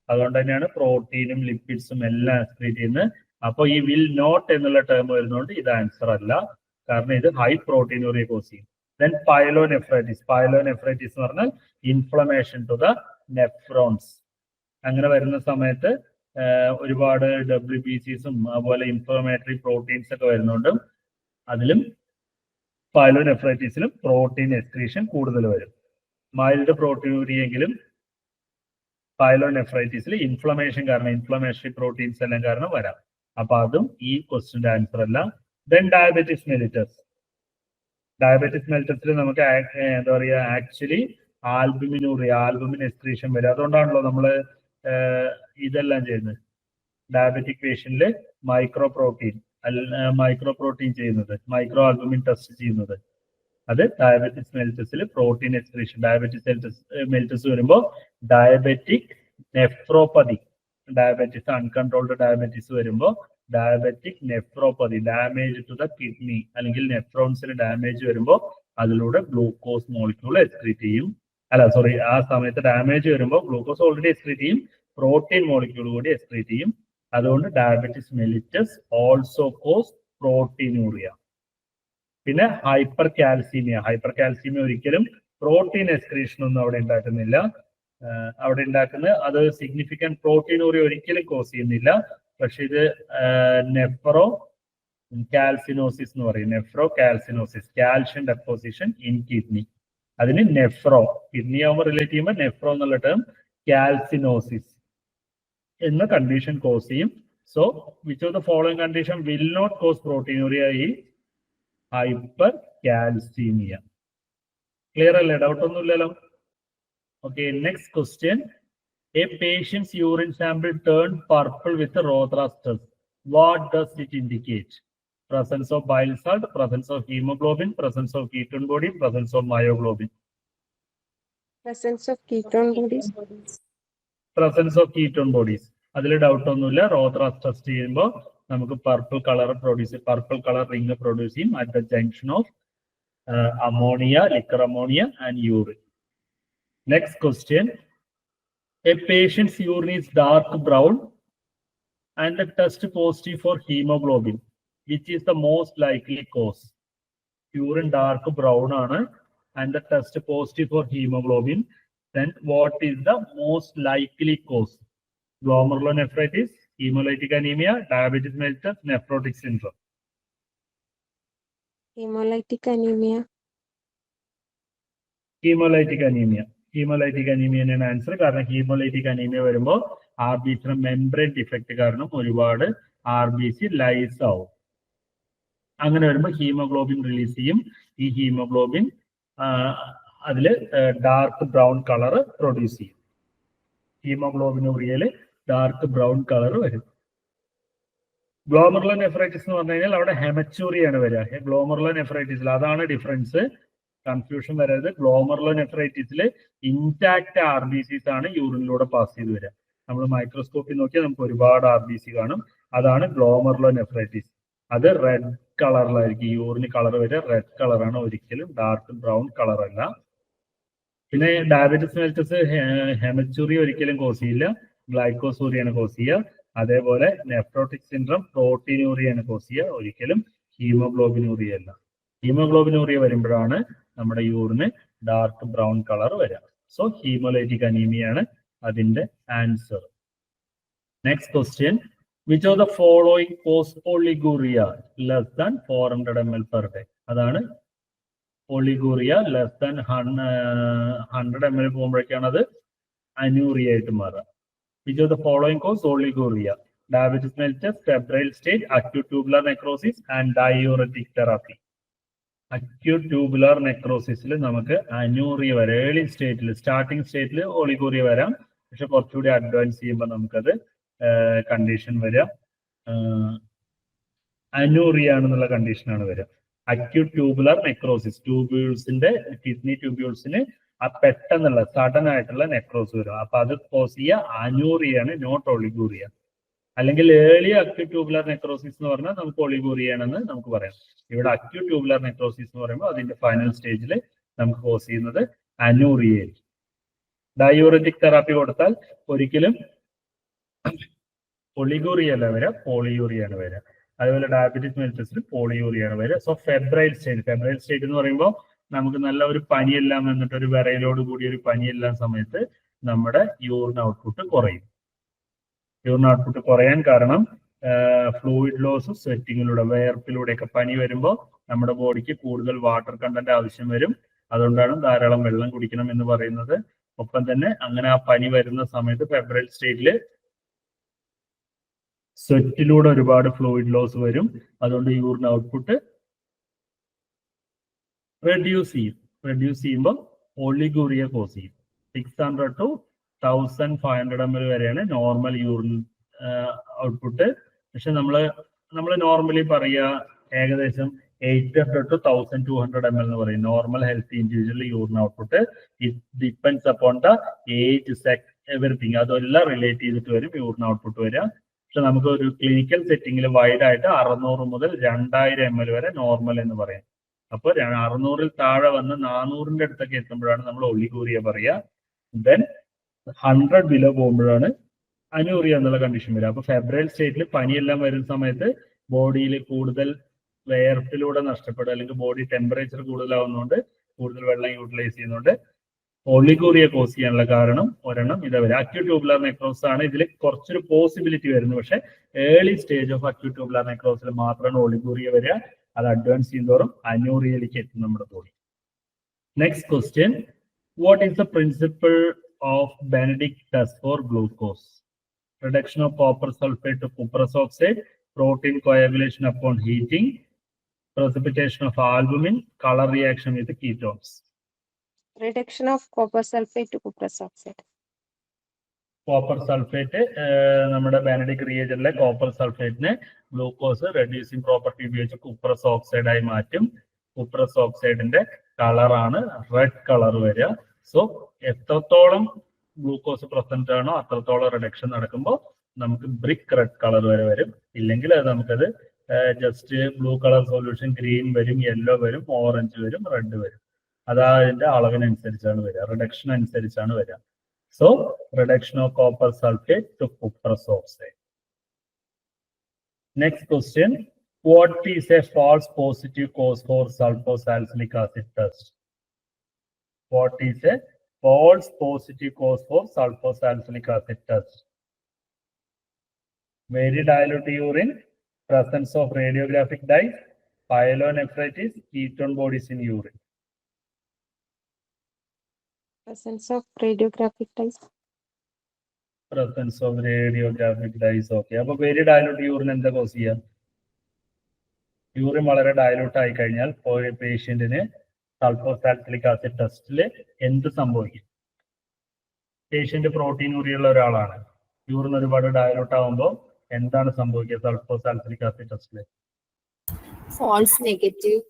അതുകൊണ്ട് തന്നെയാണ് പ്രോട്ടീനും ലിപ്പിഡ്സും എല്ലാം എക്സ്ക്രീറ്റ് ചെയ്യുന്നത്. അപ്പോൾ ഈ വിൽ നോട്ട് എന്നുള്ള ടേം വരുന്നതുകൊണ്ട് ഇത് ആൻസർ അല്ല. കാരണം ഇത് ഹൈ പ്രോട്ടീനൂറിയ കോസ് ചെയ്യും. Then pyelonephritis. പൈലോനെഫ്രൈറ്റിസ് എന്ന് പറഞ്ഞാൽ ഇൻഫ്ലമേഷൻ ടു ദ നെഫ്രോൺസ്. അങ്ങനെ വരുന്ന സമയത്ത് ഒരുപാട് WBCസും അതുപോലെ ഇൻഫ്ലമേറ്ററി പ്രോട്ടീൻസ് ഒക്കെ വരുന്നുണ്ട്. അതിലും പൈലോനെഫ്രൈറ്റിസിലും പ്രോട്ടീൻ എക്സ്ക്രീഷൻ കൂടുതൽ വരും. മൈൽഡ് പ്രോട്ടീനൂരിയെങ്കിലും പൈലോനെഫ്രൈറ്റിസിൽ ഇൻഫ്ലമേഷൻ കാരണം ഇൻഫ്ലമേറ്ററി പ്രോട്ടീൻസ് എല്ലാം കാരണം വരാം. അപ്പൊ അതും ഈ ക്വസ്റ്റിന്റെ ആൻസർ അല്ല. Then diabetes mellitus. ഡയബറ്റിസ് മെലിറ്റസിൽ നമുക്ക് എന്താ പറയുക, ആക്ച്വലി ആൽബുമിൻ എക്സ്ക്രീഷൻ വരും. അതുകൊണ്ടാണല്ലോ നമ്മൾ ഇതെല്ലാം ചെയ്യുന്നത്. ഡയബറ്റിക് പേഷ്യന്റില് മൈക്രോ പ്രോട്ടീൻ ചെയ്യുന്നത്, മൈക്രോ ആൽബുമിൻ ടെസ്റ്റ് ചെയ്യുന്നത്. അത് ഡയബറ്റിസ് മെലിറ്റസിൽ പ്രോട്ടീൻ എക്സ്ക്രീഷൻ. ഡയബറ്റിസ് മെലിറ്റസ് വരുമ്പോൾ diabetic nephropathy, diabetes, uncontrolled diabetes വരുമ്പോൾ diabetic nephropathy, damage to the kidney അല്ലെങ്കിൽ നെഫ്രോൺസിന് ഡാമേജ് വരുമ്പോൾ അതിലൂടെ ഗ്ലൂക്കോസ് മോളിക്യൂൾ എക്സ്ക്രീറ്റ് ചെയ്യും. ആ സമയത്ത് ഡാമേജ് വരുമ്പോൾ ഗ്ലൂക്കോസ് ഓൾറെഡി എക്സ്ക്രീറ്റ് ചെയ്യും, പ്രോട്ടീൻ മോളിക്യൂൾ കൂടി എക്സ്ക്രീറ്റ് ചെയ്യും. അതുകൊണ്ട് diabetes mellitus also cos proteinuria. പിന്നെ ഹൈപ്പർ കാൽസീമിയ ഒരിക്കലും പ്രോട്ടീൻ എക്സ്ക്രീഷൻ ഒന്നും അവിടെ ഉണ്ടാക്കുന്നില്ല. അവിടെ ഉണ്ടാക്കുന്ന അത് സിഗ്നിഫിക്കന്റ് പ്രോട്ടീനൂറിയ ഒരിക്കലും കോസ് ചെയ്യുന്നില്ല. പക്ഷെ ഇത് നെഫ്രോ കാൽസിനോസിസ് എന്ന് പറയും. Nephrocalcinosis, calcium deposition in kidney. അതിന് നെഫ്രോ, കിഡ്നി ആവുമ്പോൾ റിലേറ്റ് ചെയ്യുമ്പോൾ നെഫ്രോ എന്നുള്ള ടേം കാൽസിനോസിസ് എന്ന കണ്ടീഷൻ കോസ് ചെയ്യും. So which of the following condition will not cause proteinuria ഈ ഹൈപ്പർ കാൽസീമിയ. ക്ലിയർ അല്ലേ? ഡൗട്ട് ഒന്നുമില്ലല്ലോ? Okay, next question. A patient's urine sample turned purple with Rothra stress. What does it indicate? Presence of bile salt, presence of hemoglobin, presence of ketone body, presence of myoglobin. Presence of ketone bodies. Presence of ketone bodies. അതിൽ doubt ഒന്നുമില്ല. റോത്ര test ചെയ്യുമ്പോൾ നമുക്ക് purple colour ring produce ചെയ്യും at the junction of ammonia, liquor ammonia and urine. Next question. A patient's urine is dark brown and the test positive for hemoglobin. Which is the most likely cause? Urine dark brown and the test positive for hemoglobin. Then what is the most likely cause? Glomerulonephritis, hemolytic anemia, diabetes mellitus, nephrotic syndrome. Hemolytic anemia. Haemolytic anaemia തന്നെയാണ് answer. കാരണം haemolytic anaemia വരുമ്പോൾ R B സിയുടെ membrane defect കാരണം ഒരുപാട് RBC lies ആവും. അങ്ങനെ വരുമ്പോൾ haemoglobin release ചെയ്യും. ഈ ഹീമോഗ്ലോബിൻ അതില് ഡാർക്ക് ബ്രൗൺ കളർ പ്രൊഡ്യൂസ് ചെയ്യും. ഹീമോഗ്ലോബിനൂറിയയില് ഡാർക്ക് ബ്രൗൺ കളർ വരും. ഗ്ലോമറുലോനെഫ്രൈറ്റിസ് എന്ന് പറഞ്ഞു കഴിഞ്ഞാൽ അവിടെ ഹെമച്ചൂറിയാണ് വരിക. ഗ്ലോമറുലോനെഫ്രൈറ്റിസിൽ അതാണ് ഡിഫറൻസ്. കൺഫ്യൂഷൻ വരരുത്. ഗ്ലോമറുലോനെഫ്രൈറ്റിസിൽ ഇൻടാക്ട് RBCs ആണ് യൂറിനിലൂടെ പാസ് ചെയ്ത് വരിക. നമ്മൾ മൈക്രോസ്കോപ്പിൽ നോക്കിയാൽ നമുക്ക് ഒരുപാട് RBC കാണും. അതാണ് ഗ്ലോമറുലോനെഫ്രൈറ്റിസ്. അത് റെഡ് കളറിലായിരിക്കും യൂറിന് കളർ വരിക. റെഡ് കളറാണ്, ഒരിക്കലും ഡാർക്ക് ബ്രൗൺ കളർ അല്ല. പിന്നെ ഡയബറ്റിസ് മെലിറ്റസ് ഹെമച്ചൂറിയ ഒരിക്കലും കോസ് ചെയ്യില്ല, ഗ്ലൈക്കോസൂറിയാണ് കോസ് ചെയ്യുക. അതേപോലെ നെഫ്രോട്ടിക് സിൻഡ്രം പ്രോട്ടീനൂറിയാണ് കോസ് ചെയ്യുക, ഒരിക്കലും ഹീമോഗ്ലോബിനൂറിയ അല്ല. ഹീമോഗ്ലോബിനൂറിയ വരുമ്പോഴാണ് നമ്മുടെ യൂറിന് ഡാർക്ക് ബ്രൗൺ കളർ വരിക. സോ ഹീമോലൈറ്റിക് അനീമിയാണ് അതിന്റെ answer. Next question. Which of the following cause oliguria less than 400 ml per day? അതാണ് ഒളിഗൂറിയ ലെസ് ദാൻ 100 ml പോകുമ്പോഴേക്കാണ് അത് അനൂറിയ ആയിട്ട് മാറുക. Which of the following cause oliguria? Diabetes mellitus, febrile state, acute tubular necrosis and diuretic therapy. Acute tubular നെക്രോസിസിൽ നമുക്ക് anuria വരാം. Early സ്റ്റേറ്റിൽ, starting സ്റ്റേറ്റിൽ ഒളിഗൂറിയ വരാം. പക്ഷെ കുറച്ചുകൂടി അഡ്വാൻസ് ചെയ്യുമ്പോൾ നമുക്കത് കണ്ടീഷൻ വരിക അനൂറിയ ആണെന്നുള്ള കണ്ടീഷനാണ് വരിക. അക്യൂട്ട് ട്യൂബുലർ നെക്രോസിസ്, ട്യൂബ്യൂൾസിന്റെ കിഡ്നി ട്യൂബ്യൂൾസിന് പെട്ടെന്നുള്ള സഡൻ ആയിട്ടുള്ള നെക്രോസ് വരും. അപ്പൊ അത് കോസ് ചെയ്യുക അനൂറിയാണ്, നോട്ട് ഒളിഗൂറിയ. അല്ലെങ്കിൽ ഏർലി അക്യൂട്ട് ട്യൂബുലർ നെക്രോസിസ് എന്ന് പറഞ്ഞാൽ നമുക്ക് ഒളിഗൂറിയ ആണെന്ന് നമുക്ക് പറയാം. ഇവിടെ അക്യൂട്ട് ട്യൂബുലർ നെക്രോസിസ് എന്ന് പറയുമ്പോൾ അതിന്റെ ഫൈനൽ സ്റ്റേജിൽ നമുക്ക് കോസ് ചെയ്യുന്നത് അനൂറിയ ആയിരിക്കും. ഡയൂററ്റിക് തെറാപ്പി കൊടുത്താൽ ഒരിക്കലും ഒളിഗൂറിയ അല്ല വരിക, പോളിയൂറിയാണ് വരിക. അതുപോലെ ഡയബറ്റിസ് മെലിറ്റസിൽ പോളിയൂറിയാണ് വരിക. സോ ഫെബ്രൈൽ സ്റ്റേറ്റ് എന്ന് പറയുമ്പോൾ നമുക്ക് നല്ല ഒരു പനിയെല്ലാം വന്നിട്ട് ഒരു വിറയലോട് കൂടി ഒരു പനിയെല്ലാം സമയത്ത് നമ്മുടെ യൂറിൻ ഔട്ട്പുട്ട് കുറയും. യൂറിൻ ഔട്ട്പുട്ട് കുറയാൻ കാരണം ഫ്ലൂയിഡ് ലോസ്, സ്വെറ്റിങ്ങിലൂടെ, വേർപ്പിലൂടെയൊക്കെ പനി വരുമ്പോൾ നമ്മുടെ ബോഡിക്ക് കൂടുതൽ വാട്ടർ കണ്ടന്റ് ആവശ്യം വരും. അതുകൊണ്ടാണ് ധാരാളം വെള്ളം കുടിക്കണം എന്ന് പറയുന്നത്. ഒപ്പം തന്നെ അങ്ങനെ ആ പനി വരുന്ന സമയത്ത് ഫെബ്രൈൽ സ്റ്റേറ്റില് സ്വെറ്റിലൂടെ ഒരുപാട് ഫ്ലൂയിഡ് ലോസ് വരും. അതുകൊണ്ട് യൂറിൻ ഔട്ട്പുട്ട് റെഡ്യൂസ് ചെയ്യുമ്പോൾ ഒളിഗൂറിയ കോസ് ചെയ്യും. 600 to 1500 ml വരെയാണ് നോർമൽ യൂറിൻ ഔട്ട്പുട്ട്. പക്ഷെ നമ്മൾ നോർമലി പറയുക ഏകദേശം 800 to 1200 ml എന്ന് പറയും normal healthy individual urine output. It depends upon the everything അതെല്ലാം റിലേറ്റ് ചെയ്തിട്ട് വരും യൂറിൻ ഔട്ട്പുട്ട് വരിക. പക്ഷെ നമുക്ക് ഒരു ക്ലിനിക്കൽ സെറ്റിംഗിൽ വൈഡ് ആയിട്ട് 600 മുതൽ 2000 ml വരെ നോർമൽ എന്ന് പറയാം. അപ്പോൾ 600-ൽ താഴെ വന്ന് 400-ന്റെ അടുത്തൊക്കെ എത്തുമ്പോഴാണ് നമ്മൾ ഒളിഗൂറിയ പറയുക. ദെൻ 100 ബിലോ പോകുമ്പോഴാണ് അനൂറിയ എന്നുള്ള കണ്ടീഷൻ വരിക. അപ്പൊ ഫെബ്രൈൽ സ്റ്റേറ്റിൽ പനിയെല്ലാം വരുന്ന സമയത്ത് ബോഡിയിൽ കൂടുതൽ വേർപ്പിലൂടെ നഷ്ടപ്പെടുക, അല്ലെങ്കിൽ ബോഡി ടെമ്പറേച്ചർ കൂടുതലാവുന്നതുകൊണ്ട് കൂടുതൽ വെള്ളം യൂട്ടിലൈസ് ചെയ്യുന്നതുകൊണ്ട് ഒളിഗൂറിയ കോസ് ചെയ്യാനുള്ള കാരണം ഒരെണ്ണം ഇതാ വരിക. അക്യൂട്ട് ട്യൂബുലർ നെക്രോസിസ് ആണ് ഇതിൽ കുറച്ചൊരു പോസിബിലിറ്റി വരുന്നത്. പക്ഷെ early stage of acute tubular നെക്രോസിൽ മാത്രമാണ് ഒളിഗൂറിയ വരിക. അത് അഡ്വാൻസ് ചെയ്യുന്നതോറും അനൂറിയയിലേക്ക് എത്തും നമ്മുടെ body. Next question, what is the principle of Benedict test for glucose? Reduction of copper sulfate to cuprous oxide, protein coagulation upon heating, precipitation of albumin, color reaction with ketones. Reduction of copper sulfate to cuprous oxide. Copper sulphate നമ്മുടെ Benedict റിയേജന്റിലെ copper സൾഫേറ്റിനെ glucose reducing property ഉപയോഗിച്ച് cuprous oxide ആയി മാറ്റും. Cuprous ഓക്സൈഡിന്റെ കളറാണ് red colour വരിക. So എത്രത്തോളം ഗ്ലൂക്കോസ് പ്രസന്റ് ആണോ അത്രത്തോളം റിഡക്ഷൻ നടക്കുമ്പോൾ നമുക്ക് ബ്രിക്ക് റെഡ് കളർ വരെ വരും. ഇല്ലെങ്കിൽ നമുക്കത് just blue colour solution green വരും, യെല്ലോ വരും, ഓറഞ്ച് വരും, റെഡ് വരും. അത് അതിന്റെ അളവിനനുസരിച്ചാണ് വരിക, റിഡക്ഷൻ അനുസരിച്ചാണ് വരിക. So reduction of copper sulphate to cuprous oxide. Next question, what is a false positive cause for sulphosalicylic acid test? What is a false positive cause for sulfosalicylic acid test? Very dilute urine, presence of radiographic dyes, pyelonephritis, ketone bodies in urine. Presence of radiographic dyes. Presence of radiographic dyes. Okay. അപ്പോൾ very dilute urine എന്താ cos ചെയ്യുക? Urine വളരെ dilute ആയി കഴിഞ്ഞാൽ പേഷ്യന്റിന് സൾഫോസാലിസിലിക് acid ടെസ്റ്റിൽ എന്ത് സംഭവിക്കും? Patient പ്രോട്ടീനൂറിയുള്ള ഒരാളാണ്, യൂറിൻ ഒരുപാട് ഡയലൂട്ട് ആവുമ്പോൾ എന്താണ് സംഭവിക്കുക സൾഫോസാലിസിലിക് ആസിഡ് ടെസ്റ്റിൽ? false negative.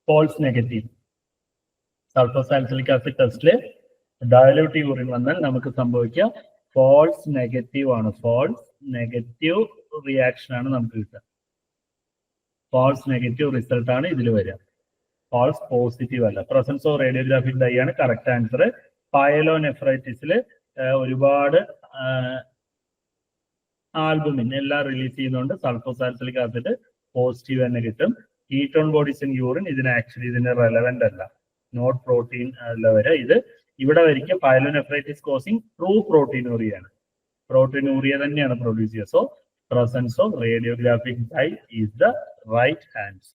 False negative. Sulphosalicylic acid ടെസ്റ്റിൽ ഡയലൂട്ട് യൂറിൻ വന്നാൽ നമുക്ക് സംഭവിക്കുക ഫോൾസ് നെഗറ്റീവ് ആണ്. ഫോൾസ് നെഗറ്റീവ് റിയാക്ഷൻ ആണ് നമുക്ക് കിട്ടുക. ഫോൾസ് നെഗറ്റീവ് റിസൾട്ട് ആണ് ഇതിൽ വരിക. ഫാൾസ് പോസിറ്റീവ് അല്ല. പ്രസൻസ് ഓഫ് റേഡിയോഗ്രാഫിക് ഡൈ ആണ് കറക്റ്റ് ആൻസർ. പയലോനെഫ്രൈറ്റിസിൽ ഒരുപാട് ആൽബുമിൻ എല്ലാം റിലീസ് ചെയ്യുന്നതുകൊണ്ട് സൾഫോസാലിസിലിക് ആസിഡ് പോസിറ്റീവ് തന്നെ കിട്ടും. കീറ്റോൺ ബോഡീസ് ഇൻ യൂറിൻ ഇതിന് റെലവെന്റ് അല്ല, നോട്ട് പ്രോട്ടീൻ അല്ല വരെ. ഇത് ഇവിടെ വരിക പയലോനെഫ്രൈറ്റിസ് കോസിങ് ട്രൂ പ്രോട്ടീനൂറിയാണ്. പ്രോട്ടീനൂറിയ തന്നെയാണ് പ്രൊഡ്യൂസ് ചെയ്യുക. So presence of radiographic dye is the right answer.